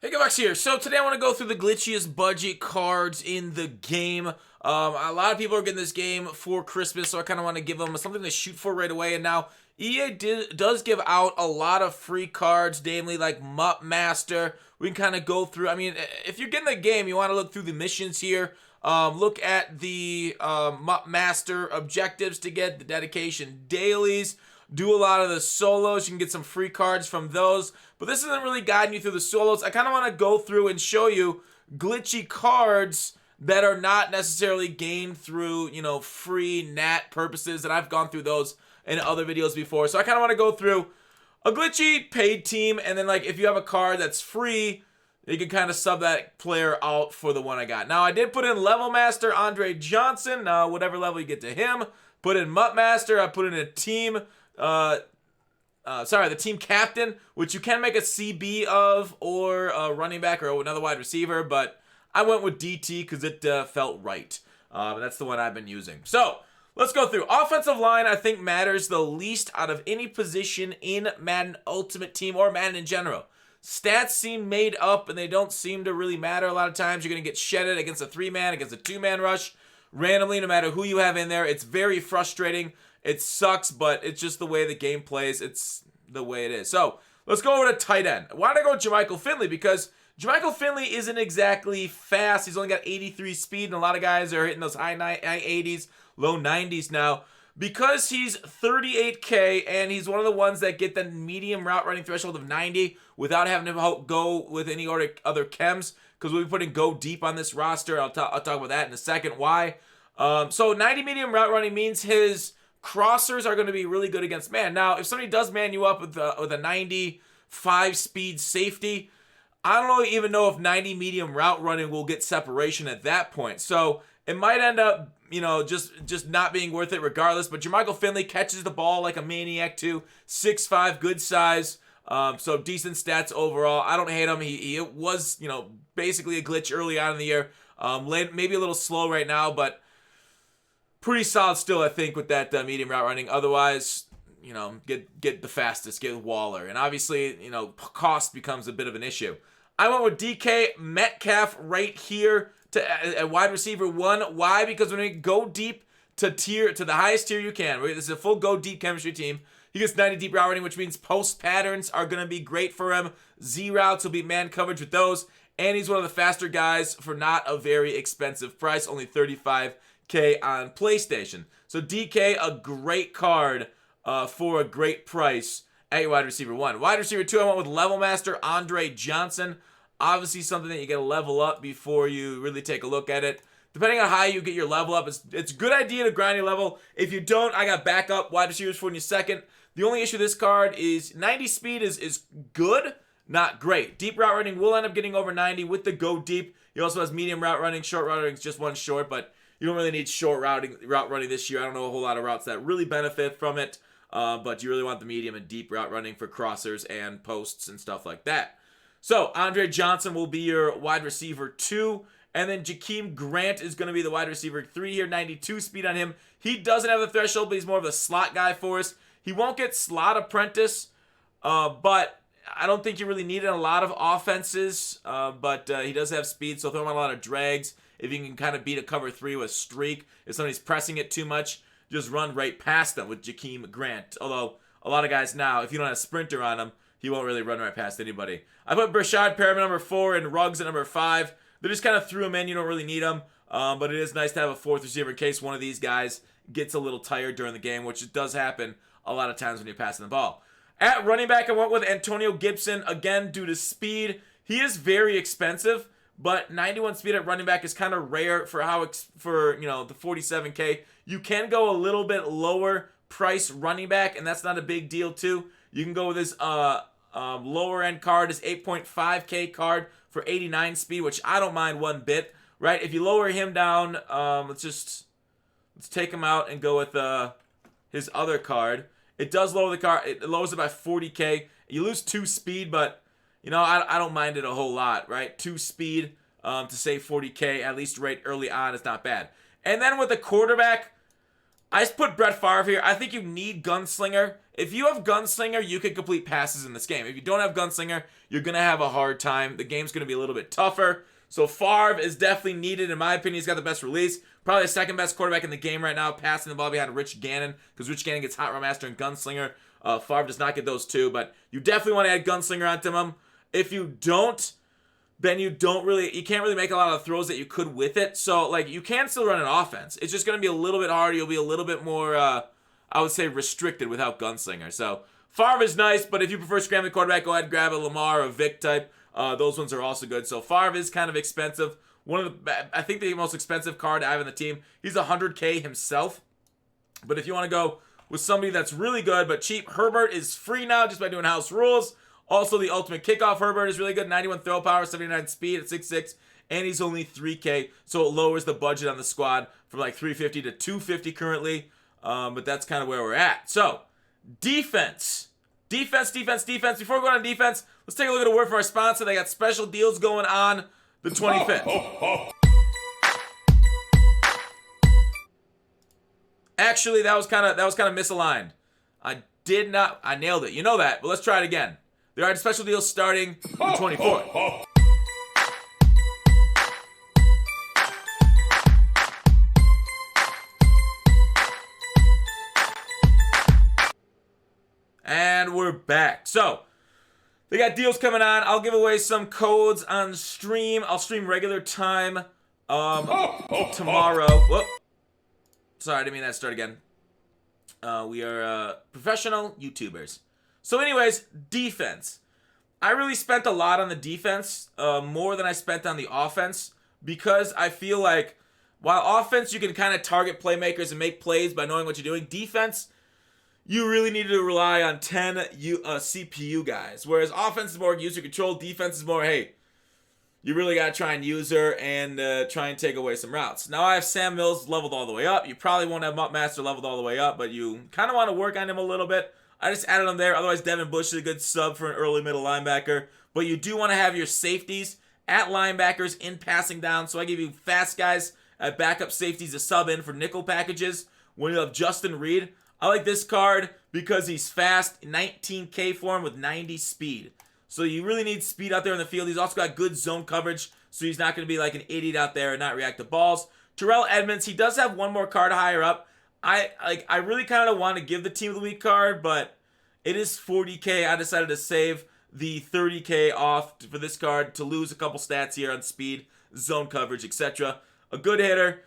Hey, Govax here. So today I want to go through the glitchiest budget cards in the game. A lot of people are getting this game for Christmas, so I kind of want to give them something to shoot for right away. And now EA does give out a lot of free cards, namely like Mutt Master. We can kind of go through. I mean, if you're getting the game, you want to look through the missions here. Look at the Mutt Master objectives to get the dedication dailies. Do a lot of the solos. You can get some free cards from those. But this isn't really guiding you through the solos. I kind of want to go through and show you glitchy cards that are not necessarily gained through, free nat purposes. And I've gone through those in other videos before. So I kind of want to go through a glitchy paid team. And then, if you have a card that's free, you can kind of sub that player out for the one I got. Now, I did put in Level Master Andre Johnson. Now, whatever level you get to him. Put in Mutt Master. I put in a team... the team captain, which you can make a CB of, or a running back, or another wide receiver, but I went with DT because it felt right. That's the one I've been using. So, let's go through. Offensive line, I think, matters the least out of any position in Madden Ultimate Team, or Madden in general. Stats seem made up, and they don't seem to really matter a lot of times. You're going to get shedded against a 3-man, against a 2-man rush, randomly, no matter who you have in there. It's very frustrating. It sucks, but it's just the way the game plays. It's the way it is. So, let's go over to tight end. Why did I go with Jermichael Finley? Because Jermichael Finley isn't exactly fast. He's only got 83 speed, and a lot of guys are hitting those high 80s, low 90s now. Because he's 38K, and he's one of the ones that get the medium route running threshold of 90 without having to go with any other chems, because we'll be putting go deep on this roster. I'll talk about that in a second. Why? So, 90 medium route running means his crossers are going to be really good against man. Now, if somebody does man you up with a 95 speed safety, I don't even know if 90 medium route running will get separation at that point. So it might end up, just not being worth it regardless. But Jermichael Finley catches the ball like a maniac too. 6'5", good size. So decent stats overall. I don't hate him. He was, basically a glitch early on in the year. Maybe a little slow right now, but pretty solid still, I think, with that medium route running. Otherwise, get the fastest, get Waller. And obviously, cost becomes a bit of an issue. I went with DK Metcalf right here to a wide receiver 1. Why? Because when we go deep to the highest tier you can, this is a full go deep chemistry team. He gets 90 deep route running, which means post patterns are going to be great for him. Z routes will be man coverage with those. And he's one of the faster guys for not a very expensive price, only $35K on PlayStation. So DK, a great card for a great price at your wide receiver 1. Wide receiver 2, I went with Level Master Andre Johnson. Obviously something that you got to level up before you really take a look at it. Depending on how you get your level up, it's a good idea to grind your level. If you don't, I got backup wide receivers for you second. The only issue with this card is 90 speed is good, not great. Deep route running will end up getting over 90 with the go deep. He also has medium route running. Short route running is just one short, but you don't really need short route running this year. I don't know a whole lot of routes that really benefit from it, but you really want the medium and deep route running for crossers and posts and stuff like that. So, Andre Johnson will be your wide receiver 2, and then Jakeem Grant is going to be the wide receiver 3 here, 92 speed on him. He doesn't have the threshold, but he's more of a slot guy for us. He won't get slot apprentice, but I don't think you really need it in a lot of offenses, but he does have speed, so throw him on a lot of drags. If you can kind of beat a cover 3 with streak, if somebody's pressing it too much, just run right past them with Jakeem Grant. Although, a lot of guys now, if you don't have a sprinter on him, he won't really run right past anybody. I put Brashad Perriman number 4 and Ruggs at number 5. They just kind of threw him in. You don't really need him, but it is nice to have a 4th receiver in case one of these guys gets a little tired during the game, which it does happen a lot of times when you're passing the ball. At running back, I went with Antonio Gibson, again, due to speed. He is very expensive, but 91 speed at running back is kind of rare for the 47K. You can go a little bit lower price running back, and that's not a big deal too. You can go with his lower end card, his 8.5K card for 89 speed, which I don't mind one bit. Right? If you lower him down, let's take him out and go with his other card. It does lower the card. It lowers it by 40K. You lose 2 speed, but I don't mind it a whole lot, right? 2 speed to save 40K, at least right early on, is not bad. And then with the quarterback, I just put Brett Favre here. I think you need Gunslinger. If you have Gunslinger, you can complete passes in this game. If you don't have Gunslinger, you're going to have a hard time. The game's going to be a little bit tougher. So Favre is definitely needed, in my opinion. He's got the best release. Probably the second best quarterback in the game right now, passing the ball behind Rich Gannon, because Rich Gannon gets Hot Rod Master and Gunslinger. Favre does not get those two, but you definitely want to add Gunslinger onto him. If you don't, then you can't really make a lot of throws that you could with it. So, like, you can still run an offense. It's just going to be a little bit harder. You'll be a little bit more, I would say, restricted without Gunslinger. So, Favre is nice, but if you prefer scrambling quarterback, go ahead and grab a Lamar or a Vic type. Those ones are also good. So, Favre is kind of expensive. I think the most expensive card I have on the team. He's $100K himself. But if you want to go with somebody that's really good but cheap, Herbert is free now just by doing house rules. Also, the ultimate kickoff Herbert is really good. 91 throw power, 79 speed at 6'6", and he's only 3K, so it lowers the budget on the squad from like 350 to 250 currently. But that's kind of where we're at. So, defense. Defense. Before we go on defense, let's take a look at a word from our sponsor. They got special deals going on the 25th. Actually, that was kind of misaligned. I nailed it. You know that, but let's try it again. There are special deals starting the 24th. And we're back. So, they got deals coming on. I'll give away some codes on stream. I'll stream regular time tomorrow. Whoop. Sorry, I didn't mean that to start again. We are professional YouTubers. So anyways, defense. I really spent a lot on the defense, more than I spent on the offense, because I feel like while offense you can kind of target playmakers and make plays by knowing what you're doing, defense, you really need to rely on 10 CPU guys. Whereas offense is more user control, defense is more, hey, you really got to try and use her and try and take away some routes. Now I have Sam Mills leveled all the way up. You probably won't have Mutt Master leveled all the way up, but you kind of want to work on him a little bit. I just added him there. Otherwise, Devin Bush is a good sub for an early middle linebacker. But you do want to have your safeties at linebackers in passing down. So I give you fast guys at backup safeties to sub in for nickel packages. When you have Justin Reed, I like this card because he's fast, 19K for him with 90 speed. So you really need speed out there in the field. He's also got good zone coverage, so he's not going to be like an idiot out there and not react to balls. Terrell Edmonds, he does have one more card higher up. I really kind of want to give the Team of the Week card, but it is 40K. I decided to save the 30K off for this card to lose a couple stats here on speed, zone coverage, etc. A good hitter.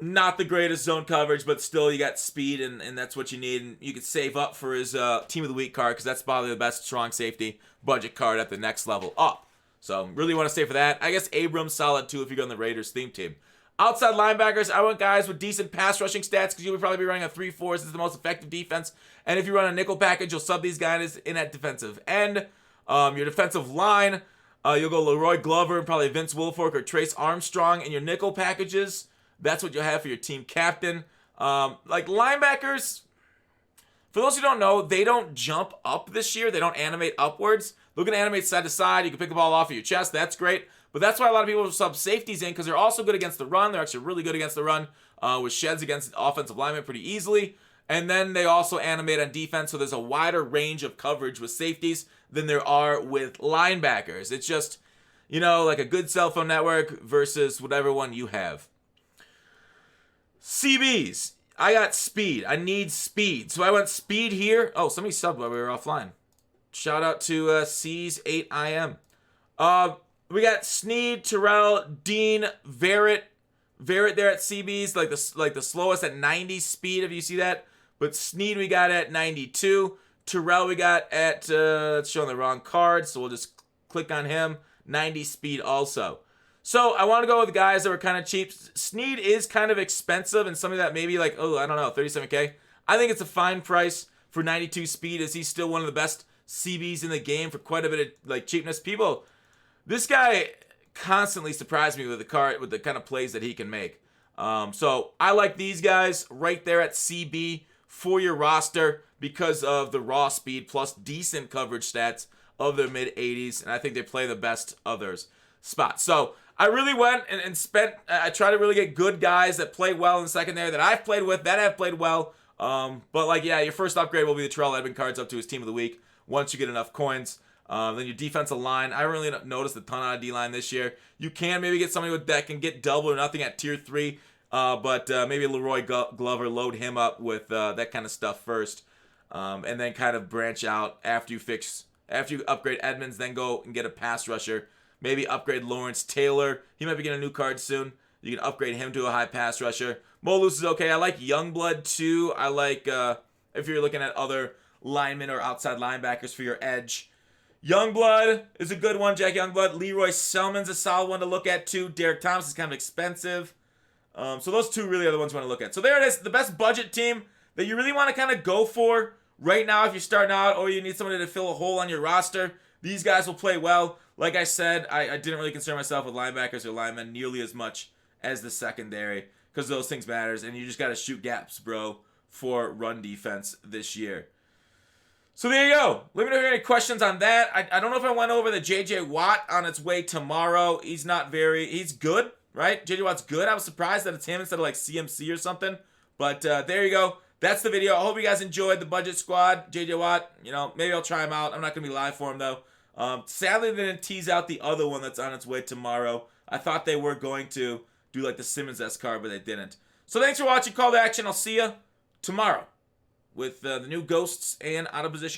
Not the greatest zone coverage, but still you got speed, and that's what you need. And you can save up for his Team of the Week card because that's probably the best strong safety budget card at the next level up. So really want to stay for that. I guess Abrams solid too if you go on the Raiders theme team. Outside linebackers, I want guys with decent pass rushing stats because you'll probably be running a 3-4. This is the most effective defense. And if you run a nickel package, you'll sub these guys in at defensive end. Your defensive line, you'll go Leroy Glover and probably Vince Wilfork or Trace Armstrong in your nickel packages. That's what you'll have for your team captain. Like linebackers, for those who don't know, they don't jump up this year. They don't animate upwards. They're going to animate side to side. You can pick the ball off of your chest. That's great. But that's why a lot of people sub safeties in because they're also good against the run. They're actually really good against the run with sheds against offensive linemen pretty easily. And then they also animate on defense, so there's a wider range of coverage with safeties than there are with linebackers. It's just, you know, like a good cell phone network versus whatever one you have. CBs. I got speed. I need speed. So I went speed here. Oh, somebody subbed while we were offline. Shout out to C's8IM. We got Snead, Terrell, Dean, Verrett there at CBs, like the slowest at 90 speed, if you see that. But Snead we got at 92. Terrell we got at, it's showing the wrong card, so we'll just click on him. 90 speed also. So I want to go with guys that were kind of cheap. Snead is kind of expensive and something that maybe like, oh, I don't know, 37K. I think it's a fine price for 92 speed as he's still one of the best CBs in the game for quite a bit of like cheapness. This guy constantly surprised me with the kind of plays that he can make. So I like these guys right there at CB for your roster because of the raw speed plus decent coverage stats of their mid-80s, and I think they play the best others. spot. So I really went and spent, I tried to really get good guys that play well in secondary that I've played with, that have played well. But like, yeah, your first upgrade will be the Terrell Edmond cards up to his team of the week once you get enough coins. Then your defensive line. I really noticed a ton out of D-line this year. You can maybe get somebody that can get double or nothing at tier 3. But maybe Leroy Glover, load him up with that kind of stuff first. And then kind of branch out after you upgrade Edmonds, then go and get a pass rusher. Maybe upgrade Lawrence Taylor. He might be getting a new card soon. You can upgrade him to a high pass rusher. Molus is okay. I like Youngblood too. I like, if you're looking at other linemen or outside linebackers for your edge. Youngblood is a good one. Jack Youngblood. Leroy Selman's a solid one to look at too. Derek Thomas is kind of expensive. So those two really are the ones you want to look at. So there it is. The best budget team that you really want to kind of go for right now if you're starting out or you need somebody to fill a hole on your roster. These guys will play well. Like I said, I didn't really concern myself with linebackers or linemen nearly as much as the secondary because those things matters. And you just got to shoot gaps, bro, for run defense this year. So there you go. Let me know if you have any questions on that. I don't know if I went over the J.J. Watt on its way tomorrow. He's good, right? J.J. Watt's good. I was surprised that it's him instead of like CMC or something. But there you go. That's the video. I hope you guys enjoyed the budget squad. J.J. Watt, maybe I'll try him out. I'm not going to be live for him, though. Sadly, they didn't tease out the other one that's on its way tomorrow. I thought they were going to do like the Simmons S card, but they didn't. So thanks for watching Call to Action. I'll see you tomorrow with the new Ghosts and Out of Position